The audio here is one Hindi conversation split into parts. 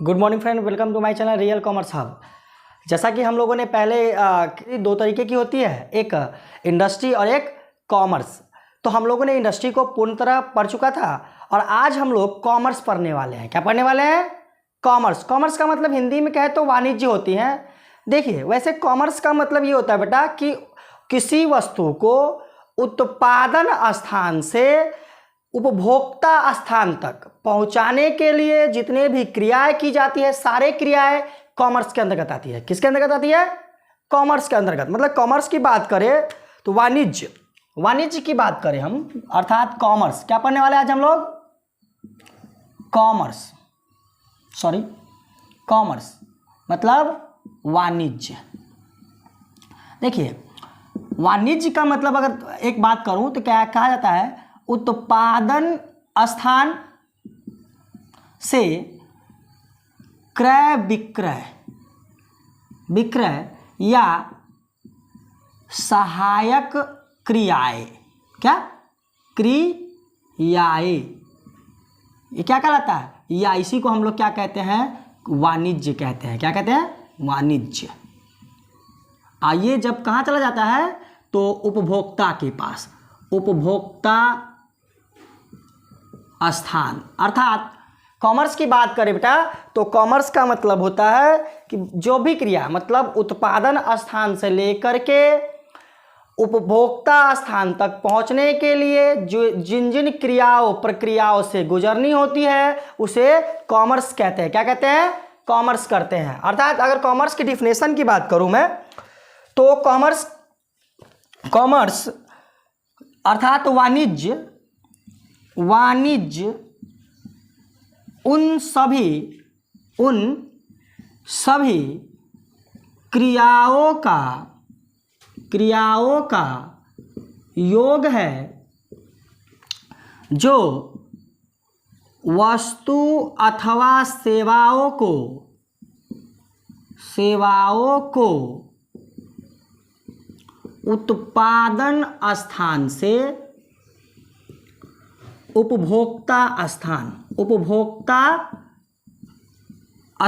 Good morning friend, welcome to my channel real commerce hub. जैसा कि हम लोगों ने पहले दो तरीके की होती है, एक इंडस्ट्री और एक कॉमर्स। तो हम लोगों ने इंडस्ट्री को पूर्ण तरह पढ़ चुका था और आज हम लोग कॉमर्स पढ़ने वाले हैं। क्या पढ़ने वाले हैं? कॉमर्स। कॉमर्स का मतलब हिंदी में कहे तो वाणिज्य होती है। देखिए, वैसे कॉमर्स का मतलब ये होता है बेटा कि किसी वस्तु को उत्पादन स्थान से उपभोक्ता स्थान तक पहुंचाने के लिए जितने भी क्रियाएं की जाती है, सारे क्रियाएं कॉमर्स के अंतर्गत आती है। किसके अंतर्गत आती है? कॉमर्स के अंतर्गत। मतलब कॉमर्स की बात करें तो वाणिज्य की बात करें हम, अर्थात कॉमर्स। क्या पढ़ने वाले आज हम लोग? कॉमर्स मतलब वाणिज्य। देखिए, वाणिज्य का मतलब अगर एक बात करूं तो क्या कहा जाता है? उत्पादन स्थान से क्रय विक्रय या सहायक क्रियाएं। क्या क्रियाएं? ये क्या कहलाता है? या इसी को हम लोग क्या कहते हैं? वाणिज्य कहते हैं। क्या कहते हैं? वाणिज्य। आइए, जब कहाँ चला जाता है तो उपभोक्ता के पास, उपभोक्ता स्थान। अर्थात कॉमर्स की बात करें बेटा तो कॉमर्स का मतलब होता है कि जो भी क्रिया, मतलब उत्पादन स्थान से लेकर के उपभोक्ता स्थान तक पहुंचने के लिए जो जिन जिन क्रियाओं प्रक्रियाओं से गुजरनी होती है उसे कॉमर्स कहते हैं। क्या कहते हैं? कॉमर्स करते हैं। अर्थात अगर कॉमर्स की डिफिनेशन की बात करूं मैं तो कॉमर्स अर्थात वाणिज्य उन सभी क्रियाओं का योग है जो वस्तु अथवा सेवाओं को उत्पादन स्थान से उपभोक्ता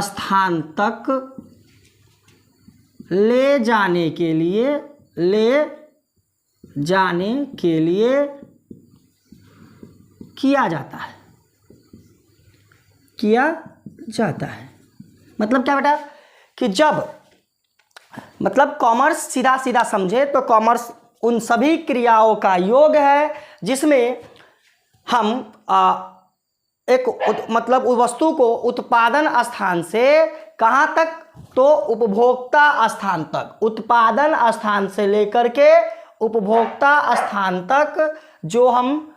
स्थान तक ले जाने के लिए किया जाता है। मतलब क्या बेटा कि जब मतलब कॉमर्स सीधा सीधा समझे तो कॉमर्स उन सभी क्रियाओं का योग है जिसमें हम मतलब उस वस्तु को उत्पादन स्थान से कहाँ तक तो उपभोक्ता स्थान तक, उत्पादन स्थान से लेकर के उपभोक्ता स्थान तक जो हम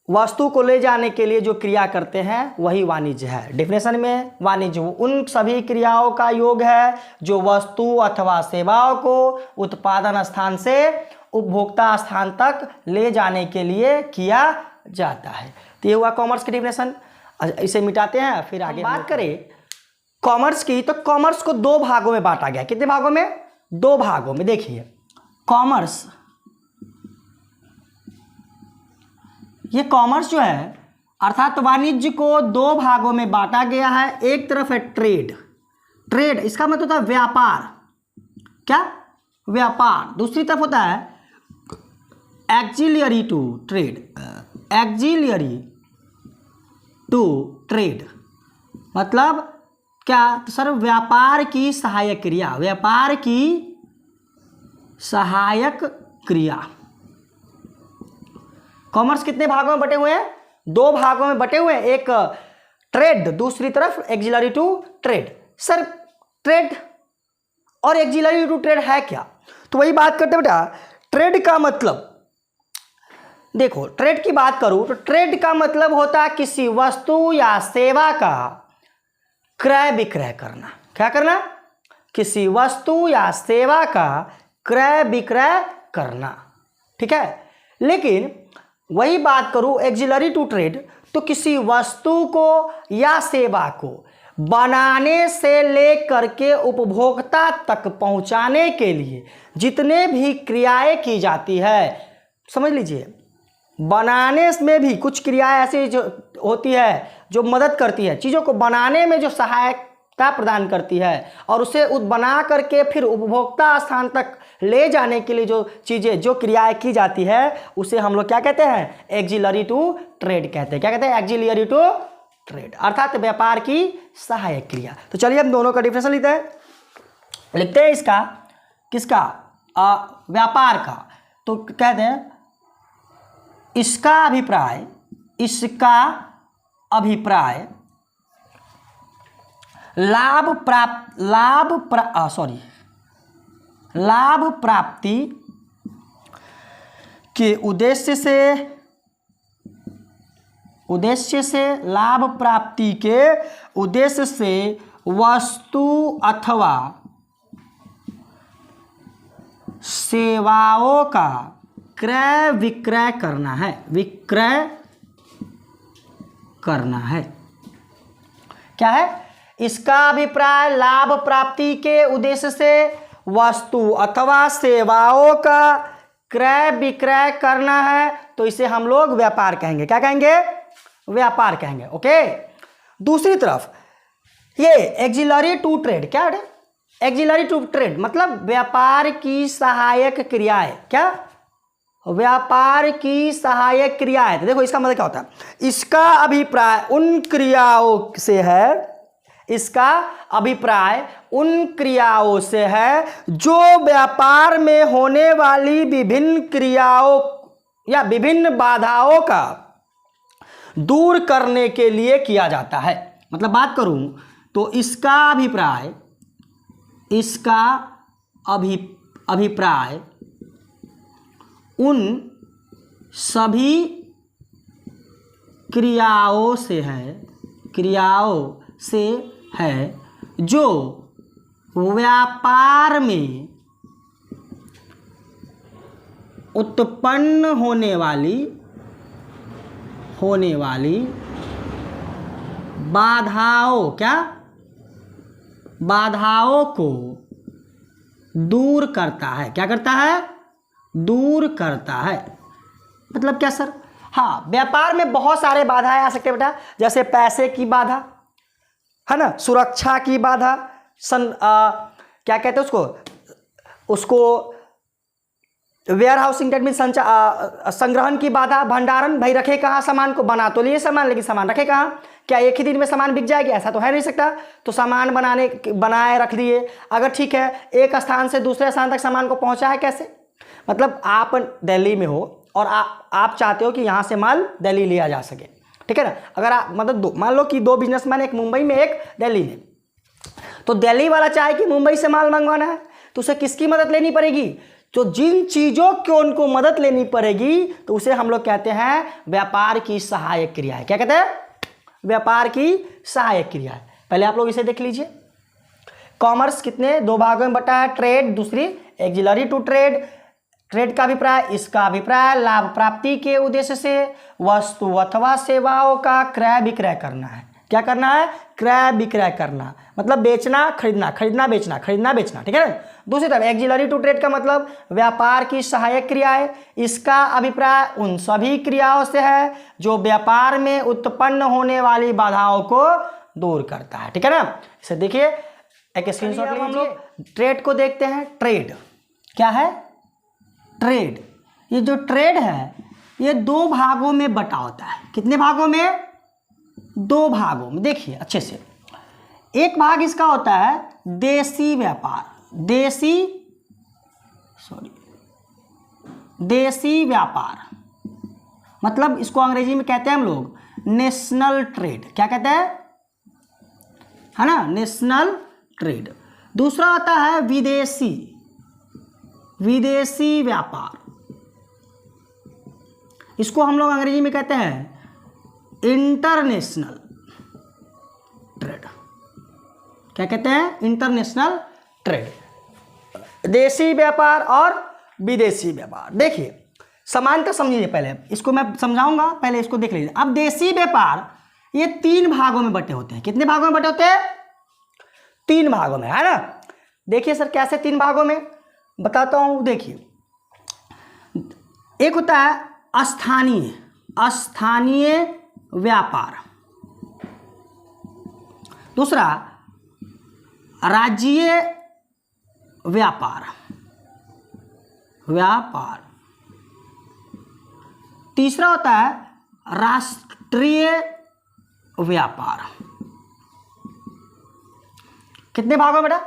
वस्तु को ले जाने के लिए जो क्रिया करते हैं वही वाणिज्य है। डेफिनेशन में वाणिज्य उन सभी क्रियाओं का योग है जो वस्तु अथवा सेवाओं को उत्पादन स्थान से उपभोक्ता स्थान तक ले जाने के लिए किया जाता है। तो ये हुआ कॉमर्स की डेफिनेशन। इसे मिटाते हैं, फिर आगे बात करें कॉमर्स की। तो कॉमर्स को दो भागों में बांटा गया। कितने भागों में? दो भागों में। देखिए, कॉमर्स जो है अर्थात वाणिज्य को दो भागों में बांटा गया है। एक तरफ है ट्रेड, इसका मतलब होता है व्यापार। क्या? व्यापार। दूसरी तरफ होता है एक्जिलियरी टू ट्रेड। मतलब क्या? तो सर, व्यापार की सहायक क्रिया। कॉमर्स कितने भागों में बटे हुए हैं? दो भागों में बटे हुए हैं। एक ट्रेड, दूसरी तरफ auxiliary to trade. Sir, trade और एक्जिलरी टू ट्रेड है क्या? तो वही बात करते बेटा। ट्रेड का मतलब, देखो, ट्रेड की बात करूं तो ट्रेड का मतलब होता है किसी वस्तु या सेवा का क्रय विक्रय करना। क्या करना? किसी वस्तु या सेवा का क्रय विक्रय करना। ठीक है। लेकिन वही बात करूं एक्जिलरी टू ट्रेड तो किसी वस्तु को या सेवा को बनाने से लेकर के उपभोक्ता तक पहुंचाने के लिए जितने भी क्रियाएं की जाती है, समझ लीजिए, बनाने में भी कुछ क्रियाएं ऐसी जो होती है जो मदद करती है, चीज़ों को बनाने में जो सहायता प्रदान करती है और उसे बना करके फिर उपभोक्ता स्थान तक ले जाने के लिए जो चीज़ें जो क्रियाएं की जाती है उसे हम लोग क्या कहते हैं, एक्जिलरी टू ट्रेड कहते हैं। क्या कहते हैं, एक्जिलरी टू ट्रेड, अर्थात व्यापार की सहायक क्रिया। तो चलिए हम दोनों का डिफरेंस लिखते हैं इसका, किसका, व्यापार का। तो कहते हैं इसका अभिप्राय लाभ प्राप्ति के उद्देश्य से लाभ प्राप्ति के उद्देश्य से वस्तु अथवा सेवाओं का क्रय विक्रय करना है। क्या है, इसका अभिप्राय लाभ प्राप्ति के उद्देश्य से वस्तु अथवा सेवाओं का क्रय विक्रय करना है, तो इसे हम लोग व्यापार कहेंगे। क्या कहेंगे, व्यापार कहेंगे। ओके, दूसरी तरफ ये एक्जिलरी टू ट्रेड, क्या है एक्जिलरी टू ट्रेड, मतलब व्यापार की सहायक क्रियाएं। क्या, व्यापार की सहायक क्रियाएं। तो देखो इसका मतलब क्या होता है, इसका अभिप्राय उन क्रियाओं से है, इसका अभिप्राय उन क्रियाओं से है जो व्यापार में होने वाली विभिन्न क्रियाओं या विभिन्न बाधाओं का दूर करने के लिए किया जाता है। मतलब बात करूं तो इसका अभिप्राय उन सभी क्रियाओं से है जो व्यापार में उत्पन्न होने वाली बाधाओं को दूर करता है। क्या करता है, दूर करता है। मतलब क्या सर, हाँ, व्यापार में बहुत सारे बाधाएं आ सकते हैं बेटा, जैसे पैसे की बाधा है ना, सुरक्षा की बाधा, क्या कहते हैं उसको वेयर हाउसिंग, डेट मीन संग्रहण की बाधा, भंडारण, भाई रखे कहाँ सामान को, बना तो लिए सामान लेकिन सामान रखे कहाँ, क्या एक ही दिन में सामान बिक जाएगी, ऐसा तो है नहीं सकता। तो सामान बनाए रख दिए, अगर ठीक है एक स्थान से दूसरे स्थान तक सामान को पहुंचाए कैसे, मतलब आप दिल्ली में हो और आप चाहते हो कि यहाँ से माल दिल्ली लिया जा सके, ठीक है ना। अगर आप मतलब मान लो कि दो बिजनेसमैन, एक मुंबई में एक दिल्ली में, तो दिल्ली वाला चाहे कि मुंबई से माल मंगवाना है तो उसे किसकी मदद लेनी पड़ेगी, तो जिन चीज़ों की उनको मदद लेनी पड़ेगी तो उसे हम लोग कहते हैं व्यापार की सहायक क्रियाएं। क्या कहते हैं, व्यापार की सहायक क्रियाएं। पहले आप लोग इसे देख लीजिए, कॉमर्स कितने दो भागों में बटा है, ट्रेड, दूसरी एक्जिलरी टू ट्रेड। ट्रेड का अभिप्राय, इसका अभिप्राय लाभ प्राप्ति के उद्देश्य से वस्तु अथवा सेवाओं का क्रय विक्रय करना है। क्या करना है, क्रय विक्रय करना, मतलब बेचना खरीदना, खरीदना बेचना, खरीदना बेचना, ठीक है ना। दूसरी तरफ एक्जिलरी टू ट्रेड का मतलब व्यापार की सहायक क्रियाएं, इसका अभिप्राय उन सभी क्रियाओं से है जो व्यापार में उत्पन्न होने वाली बाधाओं को दूर करता है, ठीक है ना। इसे देखिए, एक स्क्रीनशॉट लीजिए। हम लोग ट्रेड को देखते हैं। ट्रेड क्या है, ट्रेड, ये जो ट्रेड है ये दो भागों में बटा होता है। कितने भागों में, दो भागों में। देखिए अच्छे से, एक भाग इसका होता है देसी व्यापार, देसी व्यापार, मतलब इसको अंग्रेजी में कहते हैं हम लोग नेशनल ट्रेड। क्या कहते हैं, है ना, नेशनल ट्रेड। दूसरा होता है विदेशी व्यापार, इसको हम लोग अंग्रेजी में कहते हैं इंटरनेशनल ट्रेड। क्या कहते हैं, इंटरनेशनल ट्रेड। देसी व्यापार और विदेशी व्यापार। देखिए समानता समझिए, पहले इसको मैं समझाऊंगा, पहले इसको देख लीजिए। अब देसी व्यापार ये तीन भागों में बटे होते हैं। कितने भागों में बटे होते हैं, तीन भागों में, है ना। देखिए सर कैसे तीन भागों में, बताता हूं। देखिए, एक होता है स्थानीय व्यापार। दूसरा राज्यीय व्यापार। तीसरा होता है राष्ट्रीय व्यापार। कितने भागों में बेटा?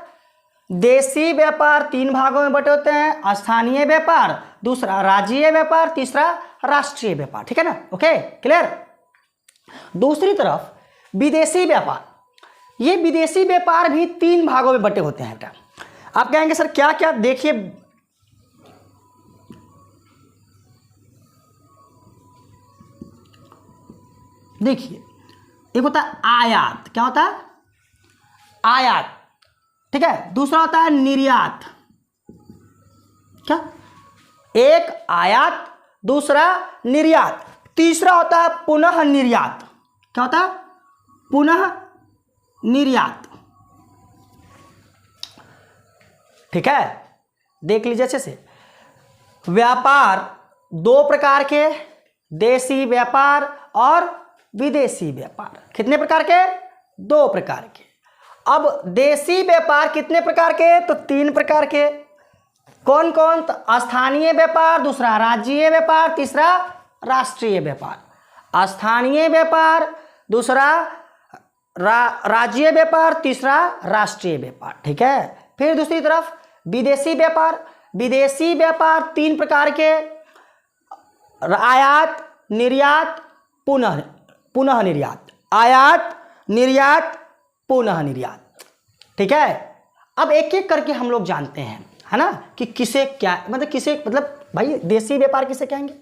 देशी व्यापार 3 भागों में बटे होते हैं, स्थानीय व्यापार, दूसरा राज्यीय व्यापार, तीसरा राष्ट्रीय व्यापार। ठीक है ना? Okay, clear. दूसरी तरफ विदेशी व्यापार, ये विदेशी व्यापार भी 3 भागों में बटे होते हैं बेटा। आप कहेंगे सर क्या क्या? देखिए एक होता है आयात। क्या होता है? आयात। ठीक है। दूसरा होता है निर्यात। क्या? एक आयात, दूसरा निर्यात, तीसरा होता है पुनः निर्यात। क्या होता है? पुनः निर्यात। ठीक है, देख लीजिए अच्छे से। व्यापार 2 प्रकार के, देशी व्यापार और विदेशी व्यापार। कितने प्रकार के? 2 प्रकार के। अब देशी व्यापार कितने प्रकार के? तो 3 प्रकार के। कौन कौन? तो स्थानीय व्यापार, दूसरा राज्यीय व्यापार, तीसरा राष्ट्रीय व्यापार। स्थानीय व्यापार, दूसरा राज्यीय व्यापार, तीसरा राष्ट्रीय व्यापार। ठीक है। फिर दूसरी तरफ विदेशी व्यापार। विदेशी व्यापार 3 प्रकार के, आयात, निर्यात, पुनः निर्यात। आयात, निर्यात, पुनः निर्यात। ठीक है। अब एक एक करके हम लोग जानते हैं, है ना, कि किसे क्या मतलब भाई देशी व्यापार किसे कहेंगे,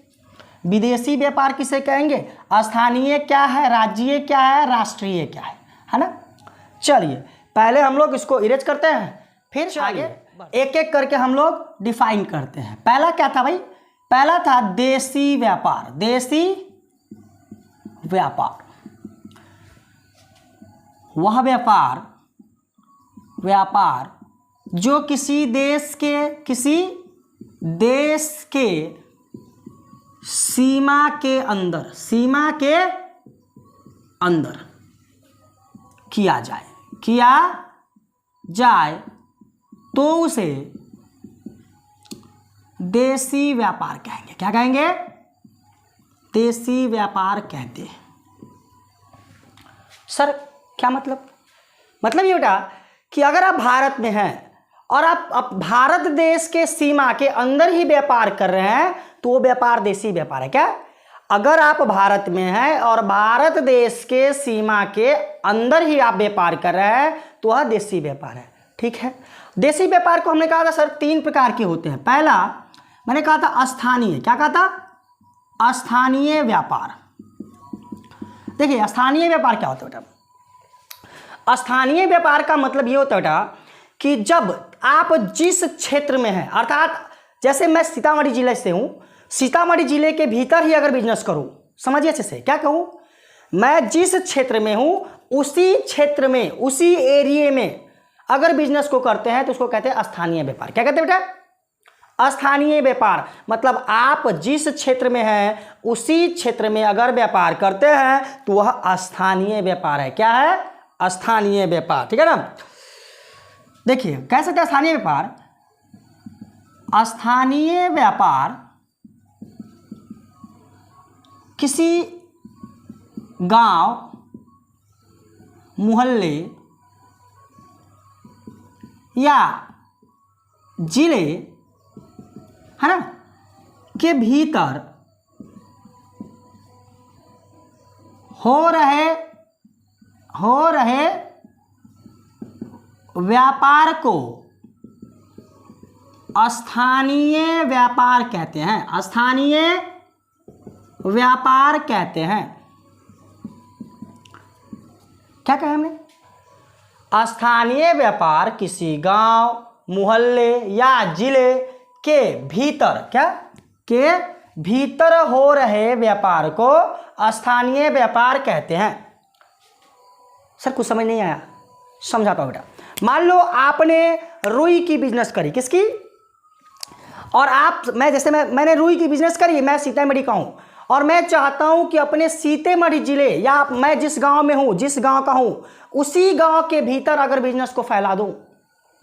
विदेशी व्यापार किसे कहेंगे, स्थानीय क्या है, राज्यीय क्या है, राष्ट्रीय क्या है ना। चलिए पहले हम लोग इसको इरेज करते हैं, फिर आगे एक एक करके हम लोग डिफाइन करते हैं। पहला क्या था भाई? पहला था देशी व्यापार। देशी व्यापार वह व्यापार जो किसी देश के सीमा के अंदर किया जाए तो उसे देशी व्यापार कहेंगे। क्या कहेंगे? देशी व्यापार कहते हैं। सर क्या मतलब? मतलब ये बेटा कि अगर आप भारत में हैं और आप भारत देश के सीमा के अंदर ही व्यापार कर रहे हैं तो वो व्यापार देशी व्यापार है। क्या? अगर आप भारत में हैं और भारत देश के सीमा के अंदर ही आप व्यापार कर रहे हैं तो वह देशी व्यापार है। ठीक है। देशी व्यापार को हमने कहा था सर 3 प्रकार के होते हैं। पहला मैंने कहा था स्थानीय। क्या कहा था? स्थानीय व्यापार। देखिए स्थानीय व्यापार क्या होता है बेटा? स्थानीय व्यापार का मतलब ये होता है बेटा कि जब आप जिस क्षेत्र में हैं, अर्थात जैसे मैं सीतामढ़ी जिले से हूं, सीतामढ़ी जिले के भीतर ही अगर बिजनेस करूं, समझिए अच्छे से, क्या कहूं, मैं जिस क्षेत्र में हूं उसी क्षेत्र में, उसी एरिए में अगर बिजनेस को करते हैं तो उसको कहते हैं स्थानीय व्यापार। क्या कहते हैं बेटा? स्थानीय व्यापार। मतलब आप जिस क्षेत्र में हैं उसी क्षेत्र में अगर व्यापार करते हैं तो वह स्थानीय व्यापार है। क्या है? स्थानीय व्यापार। ठीक है ना। देखिए कह सकते हैं स्थानीय व्यापार, स्थानीय व्यापार किसी गांव, मोहल्ले या जिले, है ना, के भीतर हो रहे व्यापार को स्थानीय व्यापार कहते हैं। स्थानीय व्यापार कहते हैं। क्या कहा हमने? स्थानीय व्यापार किसी गांव, मोहल्ले या जिले के भीतर, क्या के भीतर हो रहे व्यापार को स्थानीय व्यापार कहते हैं। सर कुछ समझ नहीं आया? समझाता हूं बेटा। मान लो आपने रुई की बिजनेस करी। किसकी? और आप मैं जैसे मैंने रुई की बिजनेस करी, मैं सीतामढ़ी का हूँ और मैं चाहता हूँ कि अपने सीतामढ़ी जिले या मैं जिस गांव में हूँ, जिस गांव का हूँ, उसी गांव के भीतर अगर बिजनेस को फैला दूँ,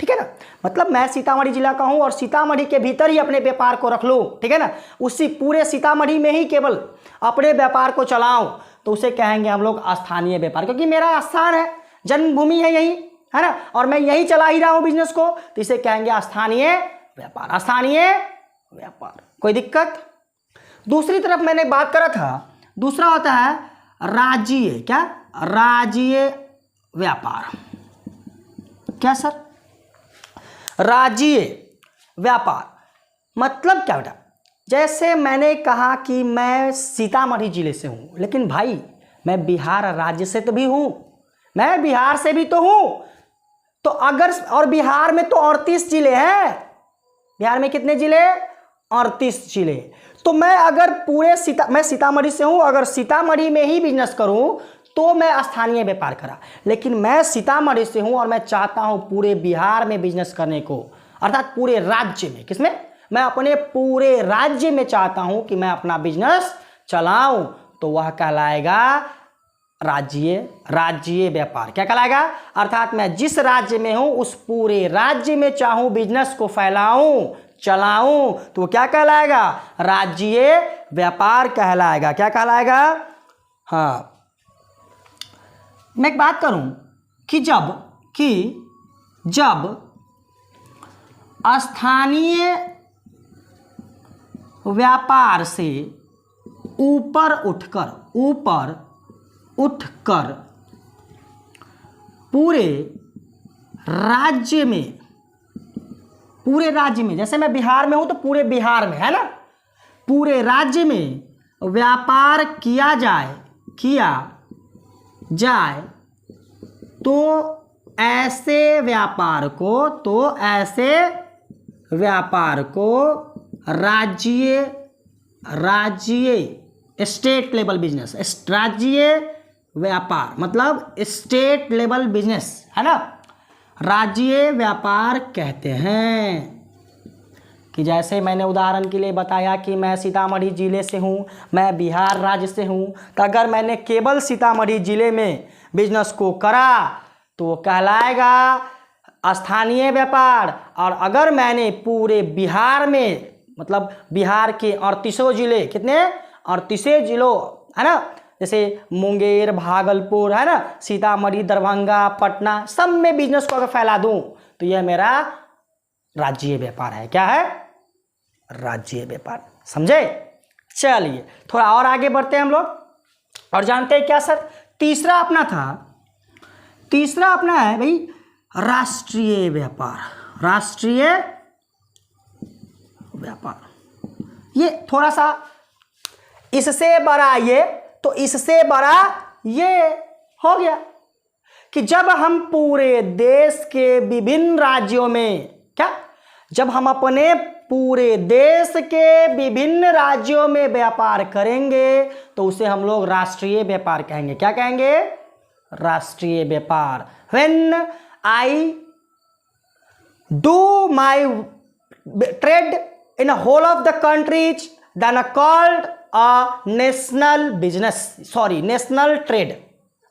ठीक है ना, मतलब मैं सीतामढ़ी जिला का हूँ और सीतामढ़ी के भीतर ही अपने व्यापार को रख लूँ, ठीक है ना, उसी पूरे सीतामढ़ी में ही केवल अपने व्यापार को चलाऊँ, तो उसे कहेंगे हम लोग स्थानीय व्यापार, क्योंकि मेरा स्थान है, जन्मभूमि है यही, है ना, और मैं यही चला ही रहा हूँ बिजनेस को, तो इसे कहेंगे स्थानीय व्यापार, स्थानीय व्यापार। कोई दिक्कत? दूसरी तरफ मैंने बात करा था, दूसरा होता है राज्यीय, क्या, राज्यीय व्यापार। क्या सर? राज्यीय व्यापार मतलब क्या बेटा? जैसे मैंने कहा कि मैं सीतामढ़ी जिले से हूं, लेकिन भाई मैं बिहार राज्य से तो भी हूं, मैं बिहार से भी तो हूं, तो अगर, और बिहार में तो 38 जिले हैं, बिहार में कितने जिले? 38 जिले। तो मैं अगर मैं सीतामढ़ी से हूं, अगर सीतामढ़ी में ही बिजनेस करूं तो मैं स्थानीय व्यापार करा, लेकिन मैं सीतामढ़ी से हूं और मैं चाहता हूं पूरे बिहार में बिजनेस करने को, अर्थात पूरे राज्य में। किसमें? मैं अपने पूरे राज्य में चाहता हूं कि मैं अपना बिजनेस चलाऊं, तो वह कहलाएगा राज्यीय व्यापार। क्या कहलाएगा? अर्थात मैं जिस राज्य में हूं उस पूरे राज्य में चाहूं बिजनेस को फैलाऊं, चलाऊं, तो क्या कहलाएगा? राज्यीय व्यापार कहलाएगा। क्या कहलाएगा? हाँ, मैं एक बात करूं कि जब स्थानीय व्यापार से ऊपर उठकर पूरे राज्य में, जैसे मैं बिहार में हूं तो पूरे बिहार में, है ना, पूरे राज्य में व्यापार किया जाए तो ऐसे व्यापार को राज्यीय स्टेट लेवल बिजनेस, राज्यीय व्यापार मतलब स्टेट लेवल बिजनेस, है ना, राज्यीय व्यापार कहते हैं। कि जैसे मैंने उदाहरण के लिए बताया कि मैं सीतामढ़ी जिले से हूँ, मैं बिहार राज्य से हूँ, तो अगर मैंने केवल सीतामढ़ी जिले में बिजनेस को करा तो कहलाएगा स्थानीय व्यापार, और अगर मैंने पूरे बिहार में, मतलब बिहार के 38 जिले, कितने? 38 जिलों, है ना, जैसे मुंगेर, भागलपुर, है ना, सीतामढ़ी, दरभंगा, पटना, सब में बिजनेस को अगर फैला दूं तो यह मेरा राज्यीय व्यापार है। क्या है? राज्यीय व्यापार। समझे? चलिए थोड़ा और आगे बढ़ते हैं हम लोग और जानते हैं क्या सर तीसरा अपना है भाई राष्ट्रीय व्यापार। राष्ट्रीय व्यापार ये थोड़ा सा इससे बड़ा, ये तो इससे बड़ा ये हो गया कि जब हम पूरे देश के विभिन्न राज्यों में, क्या, जब हम अपने पूरे देश के विभिन्न राज्यों में व्यापार करेंगे तो उसे हम लोग राष्ट्रीय व्यापार कहेंगे। क्या कहेंगे? राष्ट्रीय व्यापार। When I do my trade in a whole of the countries, then called a national business, national trade।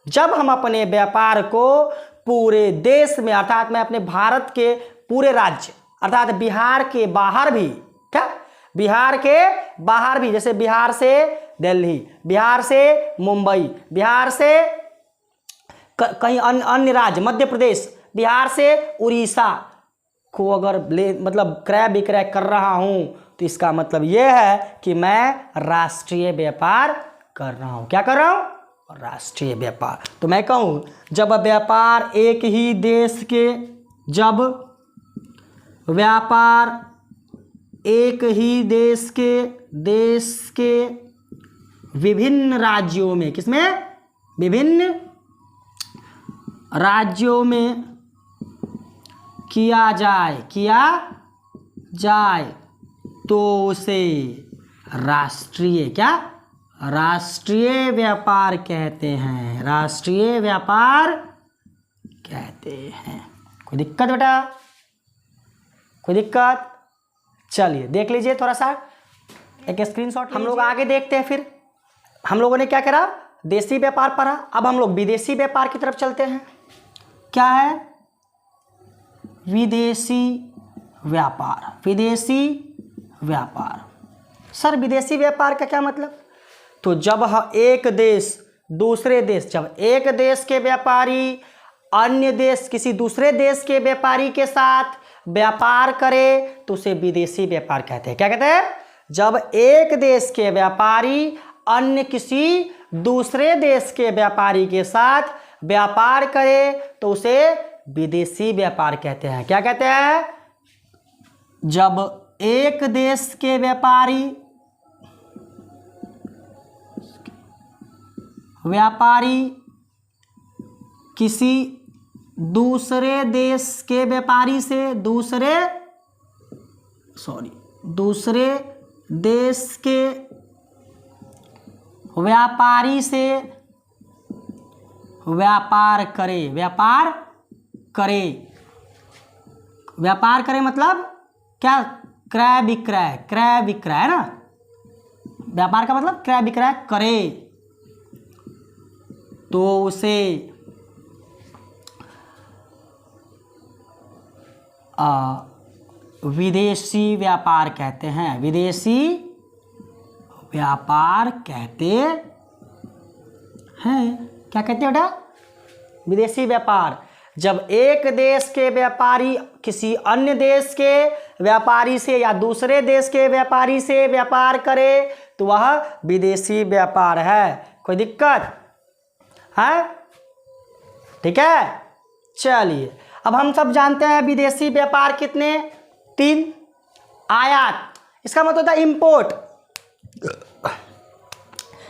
जब हम अपने व्यापार को पूरे देश में, अर्थात मैं अपने भारत के पूरे राज्य, अर्थात बिहार के बाहर भी, क्या, बिहार के बाहर भी, जैसे बिहार से दिल्ली, बिहार से मुंबई, बिहार से कहीं अन्य राज्य, मध्य प्रदेश, बिहार से उड़ीसा को अगर मतलब क्रय विक्रय कर रहा हूं तो इसका मतलब यह है कि मैं राष्ट्रीय व्यापार कर रहा हूं। क्या कर रहा हूं? राष्ट्रीय व्यापार। तो मैं कहूं जब व्यापार एक ही देश के, जब व्यापार एक ही देश के विभिन्न राज्यों में, किसमें? विभिन्न राज्यों में किया जाए तो उसे राष्ट्रीय, क्या, राष्ट्रीय व्यापार कहते हैं। राष्ट्रीय व्यापार कहते हैं। कोई दिक्कत बेटा? कोई दिक्कत? चलिए देख लीजिए थोड़ा सा एक स्क्रीनशॉट। हम लोग आगे देखते हैं। फिर हम लोगों ने क्या करा, देशी व्यापार पढ़ा। अब हम लोग विदेशी व्यापार की तरफ चलते हैं। क्या है विदेशी व्यापार? विदेशी व्यापार सर, विदेशी व्यापार का क्या मतलब? तो जब एक देश दूसरे देश, जब एक देश के व्यापारी अन्य देश किसी दूसरे देश के व्यापारी के साथ व्यापार करे तो उसे विदेशी व्यापार कहते हैं। क्या कहते हैं? जब एक देश के व्यापारी अन्य किसी दूसरे देश के व्यापारी के साथ व्यापार करे तो उसे विदेशी व्यापार कहते हैं। क्या कहते हैं? जब एक देश के व्यापारी किसी दूसरे देश के व्यापारी से दूसरे देश के व्यापारी से व्यापार करे मतलब क्या? क्रय विक्रय है ना। व्यापार का मतलब क्रय विक्रय करे तो उसे विदेशी व्यापार कहते हैं। विदेशी व्यापार कहते हैं। क्या कहते हैं बेटा? विदेशी व्यापार। जब एक देश के व्यापारी किसी अन्य देश के व्यापारी से या दूसरे देश के व्यापारी से व्यापार करे तो वह विदेशी व्यापार है। कोई दिक्कत है? ठीक है। चलिए अब हम सब जानते हैं विदेशी व्यापार कितने? 3। आयात, इसका मतलब होता है इंपोर्ट।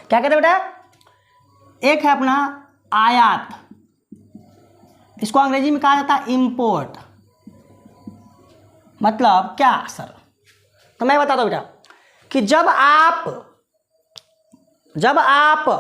क्या कहते हैं बेटा? एक है अपना आयात, इसको अंग्रेजी में कहा जाता है इंपोर्ट। मतलब क्या सर? तो मैं बताता हूं बेटा कि जब आप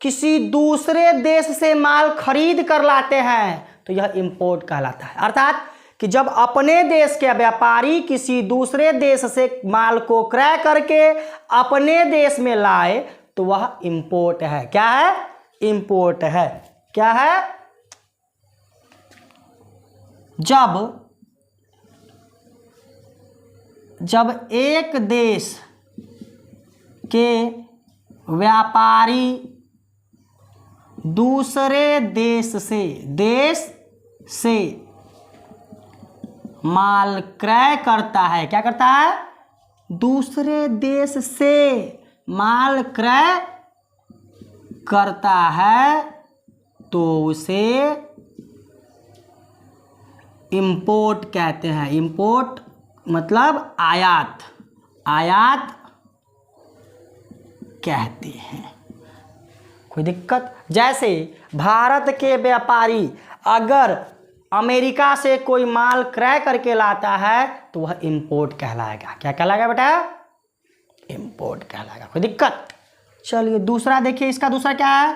किसी दूसरे देश से माल खरीद कर लाते हैं तो यह इंपोर्ट कहलाता है। अर्थात कि जब अपने देश के व्यापारी किसी दूसरे देश से माल को क्रय करके अपने देश में लाए तो वह इंपोर्ट है। क्या है? इंपोर्ट है। क्या है? जब एक देश के व्यापारी दूसरे देश से माल क्रय करता है। क्या करता है? दूसरे देश से माल क्रय करता है तो उसे इंपोर्ट कहते हैं। इंपोर्ट मतलब आयात कहते हैं। कोई दिक्कत? जैसे भारत के व्यापारी अगर अमेरिका से कोई माल क्रय करके लाता है तो वह इंपोर्ट कहलाएगा। क्या कहलाएगा बेटा? इंपोर्ट कहलाएगा। कोई दिक्कत? चलिए दूसरा देखिए, इसका दूसरा क्या है?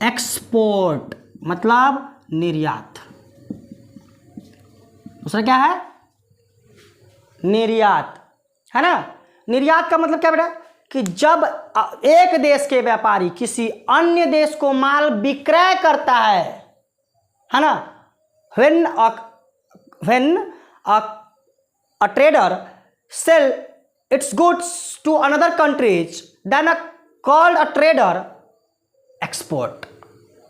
एक्सपोर्ट मतलब निर्यात। दूसरा क्या है? निर्यात, है ना। निर्यात का मतलब क्या बेटा? कि जब एक देश के व्यापारी किसी अन्य देश को माल विक्रय करता है ना। when a trader sell its goods to another countries, then called a trader export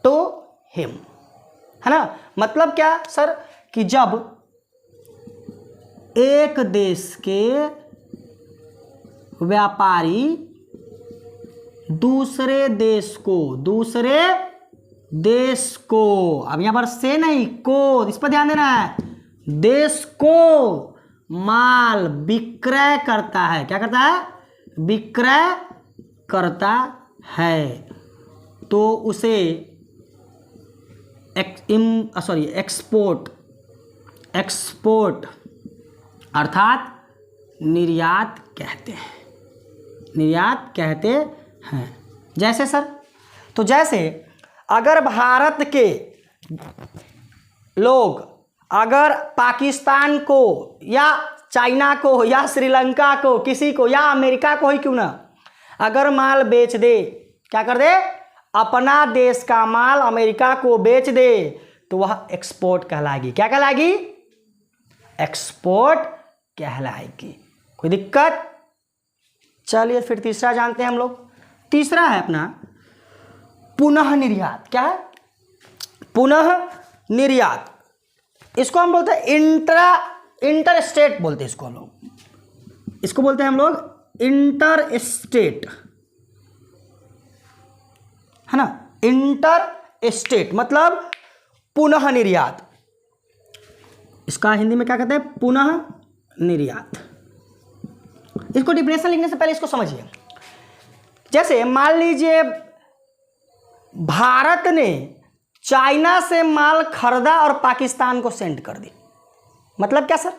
to him, है ना। मतलब क्या सर? कि जब एक देश के व्यापारी दूसरे देश को अब यहां पर से नहीं को, इस पर ध्यान देना है, देश को माल विक्रय करता है। क्या करता है? विक्रय करता है तो उसे एक्सपोर्ट अर्थात निर्यात कहते हैं। निर्यात कहते हैं। जैसे सर, तो जैसे अगर भारत के लोग अगर पाकिस्तान को या चाइना को या श्रीलंका को, किसी को, या अमेरिका को ही क्यों ना, अगर माल बेच दे, क्या कर दे, अपना देश का माल अमेरिका को बेच दे, तो वह एक्सपोर्ट कहलाएगी। क्या कहलाएगी? एक्सपोर्ट कहलाएगी। कोई दिक्कत? चलिए फिर तीसरा जानते हैं हम लोग। तीसरा है अपना पुनः निर्यात। क्या है? पुनः निर्यात। इसको हम बोलते हैं इंटर स्टेट बोलते हैं इसको हम लोग। इसको बोलते हैं हम लोग इंटर स्टेट, है ना। इंटर स्टेट मतलब पुनः निर्यात। इसका हिंदी में क्या कहते हैं? पुनः निर्यात। इसको डिफिनेशन लिखने से पहले इसको समझिए। जैसे मान लीजिए भारत ने चाइना से माल खरीदा और पाकिस्तान को सेंड कर दी। मतलब क्या सर?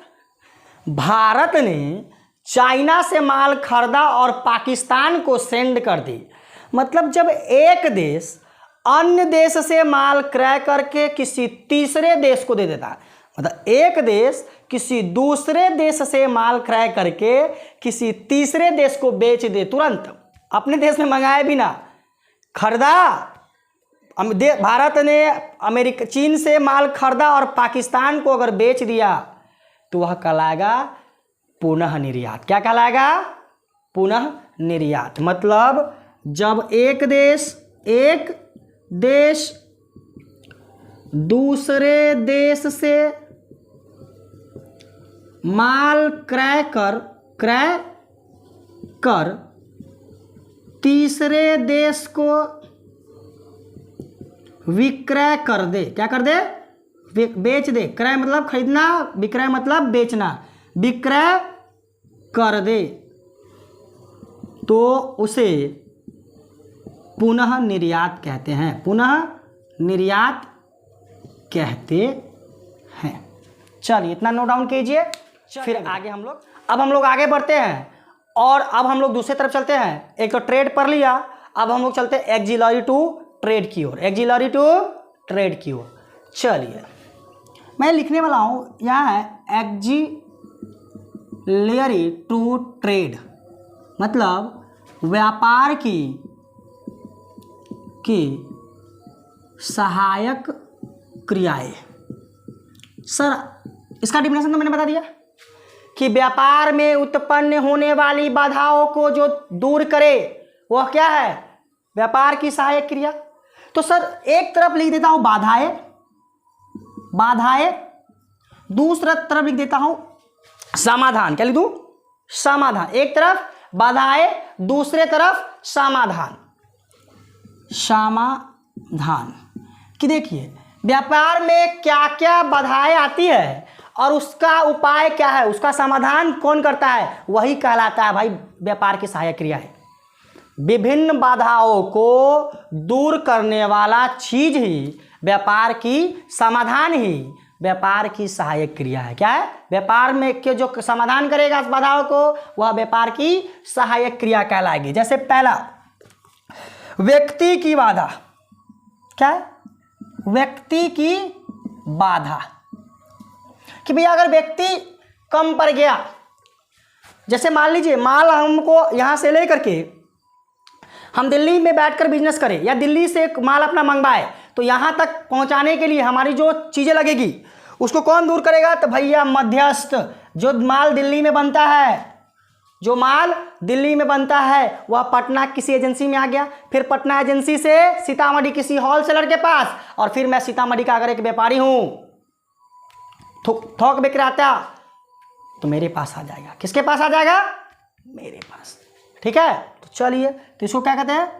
भारत ने चाइना से माल खरीदा और पाकिस्तान को सेंड कर दी। मतलब जब एक देश अन्य देश से माल क्रय करके किसी तीसरे देश को दे देता, मतलब एक देश किसी दूसरे देश से माल क्रय करके किसी तीसरे देश को बेच दे, तुरंत अपने देश में मंगाए बिना, खरीदा, भारत ने चीन से माल खरीदा और पाकिस्तान को अगर बेच दिया, तो वह कहलाएगा पुनः निर्यात। क्या कहलाएगा? पुनः निर्यात। मतलब जब एक देश दूसरे देश से माल क्रय कर तीसरे देश को विक्रय कर दे। क्या कर दे? बेच दे। क्रय मतलब खरीदना, विक्रय मतलब बेचना। विक्रय कर दे तो उसे पुनः निर्यात कहते हैं। पुनः निर्यात कहते हैं। चलिए इतना नोट डाउन कीजिए। फिर आगे हम लोग आगे बढ़ते हैं और अब हम लोग दूसरी तरफ चलते हैं। एक तो ट्रेड पढ़ लिया, अब हम लोग चलते हैं एक्जिलरी टू ट्रेड की ओर। एक्जिलरी टू ट्रेड की ओर। चलिए मैं लिखने वाला हूँ, यहाँ है एक्जिलरी टू ट्रेड, मतलब व्यापार की सहायक क्रियाएं। सर इसका डिफिनेशन तो मैंने बता दिया कि व्यापार में उत्पन्न होने वाली बाधाओं को जो दूर करे वह क्या है? व्यापार की सहायक क्रिया। तो सर एक तरफ लिख देता हूं बाधाएं, दूसरा तरफ लिख देता हूं समाधान। क्या लिख दूं? समाधान। एक तरफ बाधाएं, दूसरे तरफ समाधान। कि देखिए व्यापार में क्या क्या बाधाएं आती है और उसका उपाय क्या है, उसका समाधान कौन करता है, वही कहलाता है भाई व्यापार की सहायक क्रिया है। विभिन्न बाधाओं को दूर करने वाला चीज ही व्यापार की, समाधान ही व्यापार की सहायक क्रिया है। क्या है? व्यापार में के जो समाधान करेगा इस बाधाओं को, वह व्यापार की सहायक क्रिया कहलाएगी। जैसे पहला व्यक्ति की बाधा। क्या है? व्यक्ति की बाधा कि भैया अगर व्यक्ति कम पड़ गया, जैसे मान लीजिए माल हमको यहाँ से ले करके हम दिल्ली में बैठकर बिजनेस करें या दिल्ली से माल अपना मंगवाए, तो यहाँ तक पहुँचाने के लिए हमारी जो चीज़ें लगेगी उसको कौन दूर करेगा? तो भैया मध्यस्थ। जो माल दिल्ली में बनता है, वह पटना किसी एजेंसी में आ गया, फिर पटना एजेंसी से सीतामढ़ी किसी होलसेलर के पास, और फिर मैं सीतामढ़ी का अगर एक व्यापारी हूँ, थोक विक्रेता, तो मेरे पास आ जाएगा। किसके पास आ जाएगा? मेरे पास। ठीक है, तो चलिए, तो इसको क्या कहते हैं?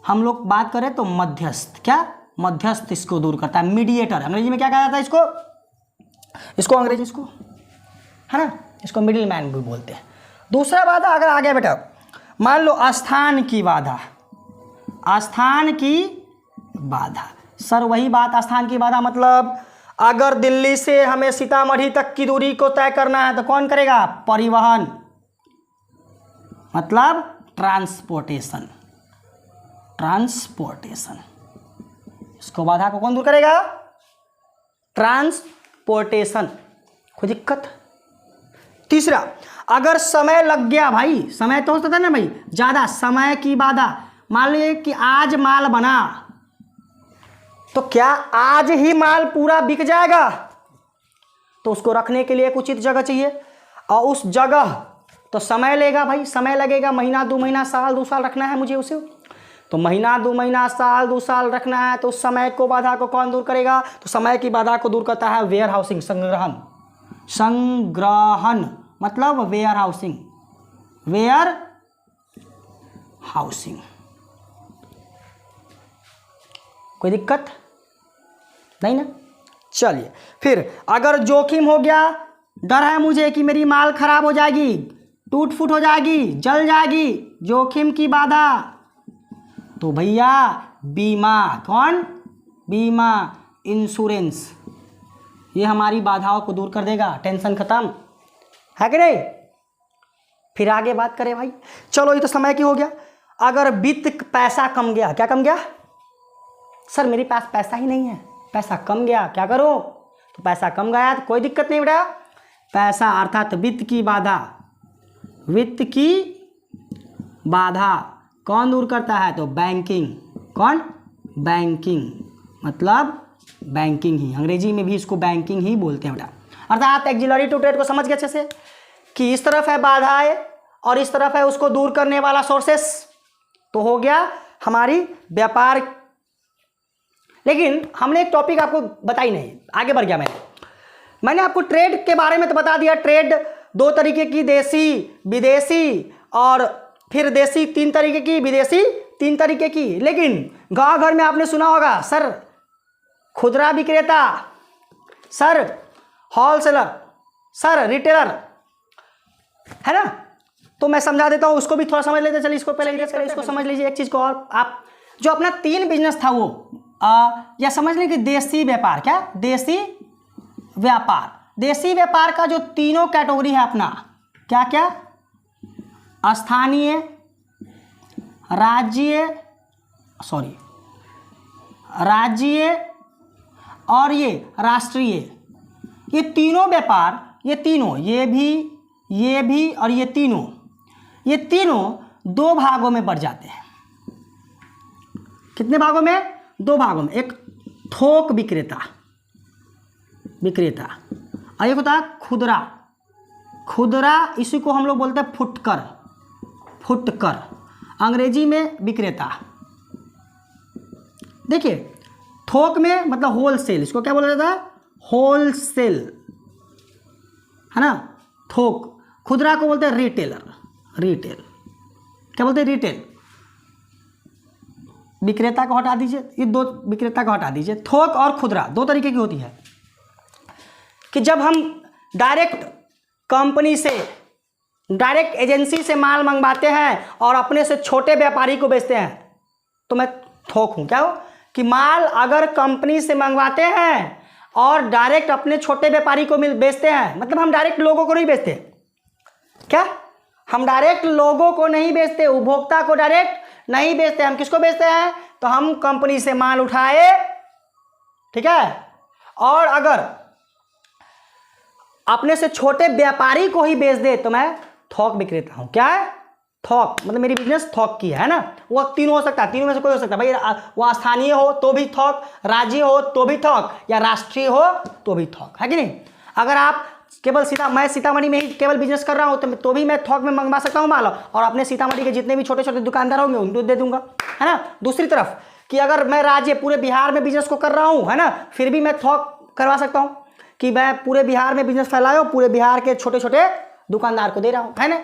हम लोग बात करें तो मध्यस्थ। क्या? मध्यस्थ इसको दूर करता है। मीडिएटर अंग्रेजी में क्या कहा जाता है इसको अंग्रेजी इसको, है ना, इसको मिडिल मैन भी बोलते हैं। दूसरा बाधा अगर आ गया बेटा, मान लो स्थान की बाधा। स्थान की बाधा, सर वही बात, स्थान की बाधा मतलब अगर दिल्ली से हमें सीतामढ़ी तक की दूरी को तय करना है तो कौन करेगा? परिवहन, मतलब ट्रांसपोर्टेशन। इसको बाधा को कौन दूर करेगा? ट्रांसपोर्टेशन। कोई दिक्कत? तीसरा, अगर समय लग गया भाई, समय तो होता था ना भाई ज़्यादा, समय की बाधा, मान लीजिए कि आज माल बना तो क्या आज ही माल पूरा बिक जाएगा? तो उसको रखने के लिए एक उचित जगह चाहिए, और उस जगह तो समय लेगा भाई, समय लगेगा, महीना 2 महीना साल 2 साल रखना है मुझे उसे, तो महीना 2 महीना साल 2 साल रखना है, तो समय को बाधा को कौन दूर करेगा? तो समय की बाधा को दूर करता है वेयर हाउसिंग, संग्रहण। संग्रहण मतलब वेयर हाउसिंग, वेयर हाउसिंग। कोई दिक्कत नहीं ना? चलिए फिर, अगर जोखिम हो गया, डर है मुझे कि मेरी माल खराब हो जाएगी, टूट फूट हो जाएगी, जल जाएगी, जोखिम की बाधा, तो भैया बीमा, कौन? बीमा, इंश्योरेंस, ये हमारी बाधाओं को दूर कर देगा, टेंशन खत्म है कि नहीं? फिर आगे बात करें भाई, चलो ये तो समय की हो गया। अगर वित्त पैसा कम गया, क्या कम गया? सर मेरे पास पैसा ही नहीं है, पैसा कम गया, क्या करूं? तो पैसा कम गया तो कोई दिक्कत नहीं बेटा, पैसा अर्थात वित्त की बाधा, वित्त की बाधा कौन दूर करता है? तो बैंकिंग, कौन? बैंकिंग, मतलब बैंकिंग ही, अंग्रेजी में भी इसको बैंकिंग ही बोलते हैं बेटा। अर्थात एक्सिलरी टू ट्रेड को समझ गए अच्छे से कि इस तरफ है बाधाएं और इस तरफ है उसको दूर करने वाला सोर्सेस, तो हो गया हमारी व्यापार। लेकिन हमने एक टॉपिक आपको बताई नहीं, आगे बढ़ गया मैंने आपको ट्रेड के बारे में तो बता दिया। ट्रेड 2 तरीके की, देसी विदेशी, और फिर देसी 3 तरीके की, विदेशी 3 तरीके की। लेकिन गांव घर में आपने सुना होगा सर खुदरा विक्रेता, सर होलसेलर, सर रिटेलर, है ना? तो मैं समझा देता हूँ, उसको भी थोड़ा समझ लेते। चलिए इसको पहले इसको समझ लीजिए एक चीज़ को। और आप जो अपना 3 बिजनेस था वो या समझ लें कि देसी व्यापार, क्या? देसी व्यापार। देसी व्यापार का जो तीनों कैटेगरी है अपना, क्या क्या? स्थानीय, राज्य और ये राष्ट्रीय, ये तीनों व्यापार, ये तीनों, ये भी और ये तीनों 2 भागों में बढ़ जाते हैं। कितने भागों में? 2 भागों में। एक थोक विक्रेता और एक होता है खुदरा, इसी को हम लोग बोलते हैं फुटकर, अंग्रेजी में विक्रेता। देखिए थोक में मतलब होलसेल, इसको क्या बोला जाता है? होलसेल, है ना? थोक। खुदरा को बोलते हैं रिटेल, क्या बोलते हैं? रिटेल। विक्रेता को हटा दीजिए, ये 2 विक्रेता को हटा दीजिए। थोक और खुदरा 2 तरीके की होती है कि जब हम डायरेक्ट कंपनी से, डायरेक्ट एजेंसी से माल मंगवाते हैं और अपने से छोटे व्यापारी को बेचते हैं, तो मैं थोक हूँ। क्या हो कि माल अगर कंपनी से मंगवाते हैं और डायरेक्ट अपने छोटे व्यापारी को बेचते हैं, मतलब हम डायरेक्ट लोगों को नहीं बेचते। क्या? हम डायरेक्ट लोगों को नहीं बेचते, उपभोक्ता को डायरेक्ट नहीं बेचते। हम किसको बेचते हैं? तो हम कंपनी से माल उठाए, ठीक है, और अगर अपने से छोटे व्यापारी को ही बेच दे तो मैं थोक विक्रेता हूं। क्या है? थोक, मतलब मेरी बिजनेस थोक की है ना। वो 3 हो सकता है, 3 में से कोई हो सकता है भाई। वो स्थानीय हो तो भी थोक, राज्य हो तो भी थोक, या राष्ट्रीय हो तो भी थोक, है कि नहीं? अगर आप केवल मैं सीतामढ़ी में ही केवल बिजनेस कर रहा हूँ तो भी मैं थोक में मंगवा सकता हूँ माल, और अपने सीतामढ़ी के जितने भी छोटे छोटे दुकानदार होंगे उनको दे दूंगा, है ना। दूसरी तरफ कि अगर मैं राज्य पूरे बिहार में बिजनेस को कर रहा हूँ, है ना, फिर भी मैं थोक करवा सकता हूँ कि मैं पूरे बिहार में बिजनेस फैलाया हूँ, पूरे बिहार के छोटे छोटे दुकानदार को दे रहा हूँ, है ना।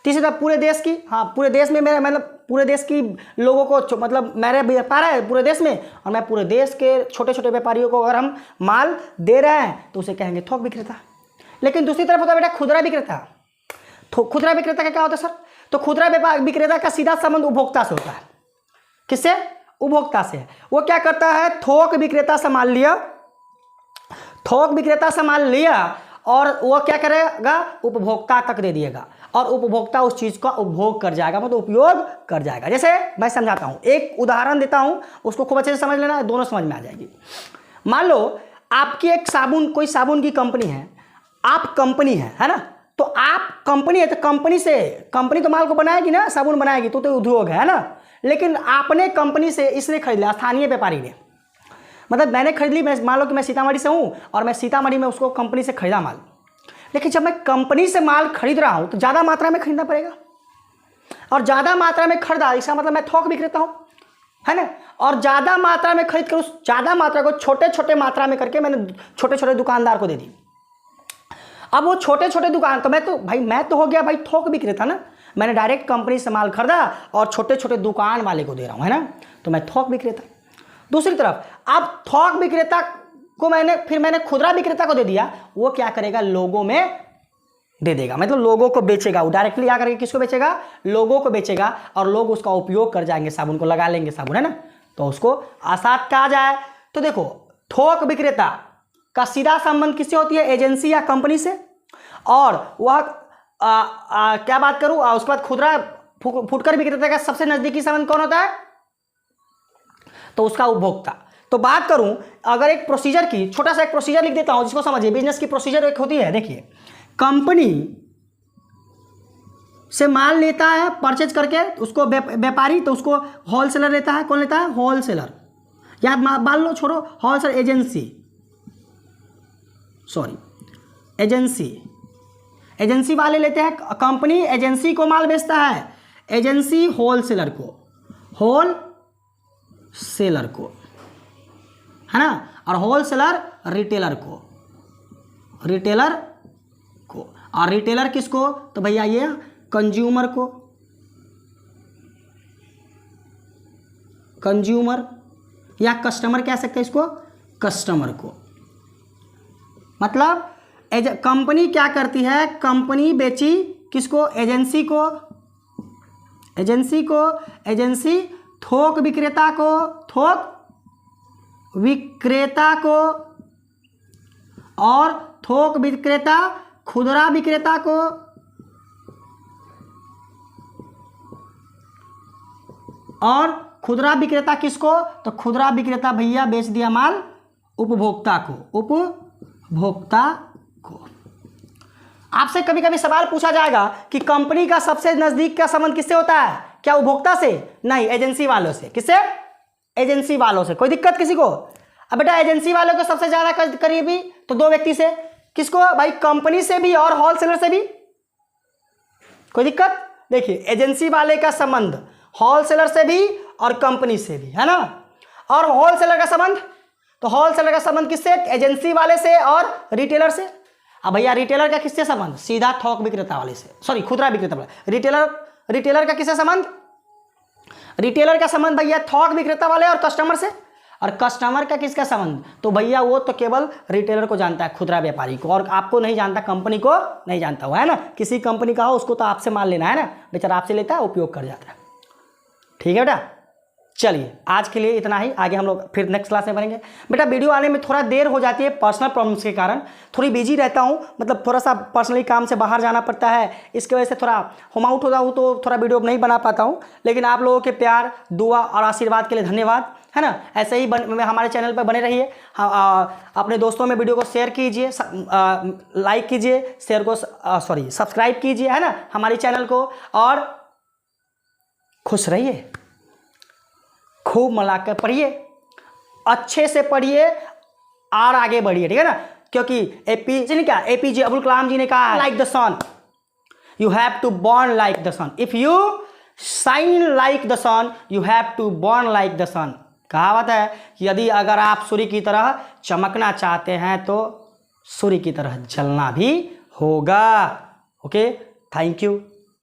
तीसरी तरफ पूरे देश की, हाँ पूरे देश में मेरा मतलब पूरे देश की लोगों को मतलब मेरे व्यापार है पूरे देश में, और मैं पूरे देश के छोटे छोटे व्यापारियों को अगर हम माल दे रहे हैं तो उसे कहेंगे थोक विक्रेता। लेकिन दूसरी तरफ होता है बेटा खुदरा विक्रेता। तो खुदरा विक्रेता का क्या होता है सर? तो खुदरा विक्रेता का सीधा संबंध उपभोक्ता से होता है। किससे? उपभोक्ता से। वो क्या करता है? थोक विक्रेता से माल लिया, थोक विक्रेता से माल लिया और वो क्या करेगा? उपभोक्ता तक दे दिएगा, और उपभोक्ता उस चीज का उपभोग कर जाएगा, मतलब उपयोग कर जाएगा। जैसे मैं समझाता हूं, एक उदाहरण देता हूं, उसको खूब अच्छे से समझ लेना, दोनों समझ में आ जाएगी। मान लो आपकी एक साबुन, कोई साबुन की कंपनी है, आप कंपनी है ना, तो आप कंपनी है तो कंपनी तो माल को बनाएगी ना, साबुन बनाएगी तो उद्योग है ना। लेकिन आपने कंपनी से इसने खरीद लिया, स्थानीय व्यापारी ने, मतलब मैंने खरीद ली, मैं मान लो कि मैं सीतामढ़ी से हूँ और मैं सीतामढ़ी में उसको कंपनी से खरीदा माल। लेकिन जब मैं कंपनी से माल खरीद रहा हूँ तो ज़्यादा मात्रा में खरीदना पड़ेगा, और ज़्यादा मात्रा में खरीदा इसका मतलब मैं थोक विक्रेता हूँ, है ना। और ज़्यादा मात्रा में खरीद कर उस ज़्यादा मात्रा को छोटे छोटे मात्रा में करके मैंने छोटे छोटे दुकानदार को दे दी। अब वो छोटे छोटे दुकान तो मैं तो हो गया भाई थोक विक्रेता ना, मैंने डायरेक्ट कंपनी से माल खरीदा और छोटे छोटे दुकान वाले को दे रहा हूँ, है ना, तो मैं थोक विक्रेता। दूसरी तरफ अब थोक विक्रेता को मैंने खुदरा विक्रेता को दे दिया, वो क्या करेगा, लोगों में दे देगा, मतलब लोगों को बेचेगा, वो डायरेक्टली आकर के किसको बेचेगा, लोगों को बेचेगा, और लोग उसका उपयोग कर जाएंगे, साबुन को लगा लेंगे साबुन, है ना, तो उसको आसात कहा जाए। तो देखो थोक विक्रेता का सीधा संबंध किससे होती है, एजेंसी या कंपनी से, और वह क्या बात करूं, उसके बाद खुदरा फुटकर विक्रेता का सबसे नजदीकी संबंध कौन होता है, तो उसका उपभोक्ता। तो बात करूं अगर एक प्रोसीजर की, छोटा सा एक प्रोसीजर लिख देता हूं जिसको समझिए, बिजनेस की प्रोसीजर एक होती है, देखिए कंपनी से माल लेता है परचेज करके उसको व्यापारी, तो उसको होलसेलर लेता है, कौन लेता है, होलसेलर, या मान लो छोड़ो होलसेलर, एजेंसी वाले लेते हैं, कंपनी एजेंसी को माल बेचता है, एजेंसी होलसेलर को, है ना, और होलसेलर रिटेलर को, और रिटेलर किसको, तो भैया ये कंज्यूमर को, या कस्टमर कह सकते हैं इसको, कस्टमर को। मतलब कंपनी क्या करती है, कंपनी बेची किसको, एजेंसी थोक विक्रेता को, और थोक विक्रेता खुदरा विक्रेता को, और खुदरा विक्रेता किसको, तो खुदरा विक्रेता भैया बेच दिया माल उपभोक्ता को। आपसे कभी कभी सवाल पूछा जाएगा कि कंपनी का सबसे नजदीक का संबंध किससे होता है, क्या उपभोक्ता से, नहीं, एजेंसी वालों से। किससे, एजेंसी वालों से। कोई दिक्कत किसी को, अब बेटा एजेंसी वालों को सबसे ज्यादा करीबी तो दो व्यक्ति से, किसको भाई, कंपनी से भी और होलसेलर से भी। कोई दिक्कत, देखिए एजेंसी वाले का संबंध होलसेलर से भी और कंपनी से भी, है ना। और होलसेलर का संबंध, तो होलसेलर का संबंध किससे, एजेंसी वाले से और रिटेलर से। अब भैया रिटेलर का किससे संबंध, सीधा थोक विक्रेता वाले से, सॉरी खुदरा विक्रेता वाले। रिटेलर का किससे संबंध, रिटेलर का संबंध भैया थोक विक्रेता वाले और कस्टमर से। और कस्टमर का किसका संबंध, तो भैया वो तो केवल रिटेलर को जानता है, खुदरा व्यापारी को, और आपको नहीं जानता, कंपनी को नहीं जानता हुआ, है ना। किसी कंपनी का हो उसको तो आपसे माल लेना है ना, बेचारा आपसे लेता है, उपयोग कर जाता है। ठीक है बेटा, चलिए आज के लिए इतना ही, आगे हम लोग फिर नेक्स्ट क्लास में बनेंगे। बेटा वीडियो आने में थोड़ा देर हो जाती है पर्सनल प्रॉब्लम्स के कारण, थोड़ी बिजी रहता हूँ, मतलब थोड़ा सा पर्सनली काम से बाहर जाना पड़ता है, इसकी वजह से थोड़ा होम आउट हो जाऊँ तो थोड़ा वीडियो नहीं बना पाता हूँ। लेकिन आप लोगों के प्यार, दुआ और आशीर्वाद के लिए धन्यवाद, है ना। ऐसे ही हमारे चैनल पर बने रहिए। अपने दोस्तों में वीडियो को शेयर कीजिए, लाइक कीजिए, शेयर को सब्सक्राइब कीजिए, है ना, हमारे चैनल को, और खुश रहिए, खूब मिलाकर पढ़िए, अच्छे से पढ़िए और आगे बढ़िए, ठीक है ना। क्योंकि एपीजे अब्दुल कलाम जी ने कहा, like the sun you have to burn like the sun, if you shine like the sun you have to burn like the sun. कहावत है कि यदि अगर आप सूर्य की तरह चमकना चाहते हैं तो सूर्य की तरह जलना भी होगा। Okay, thank you.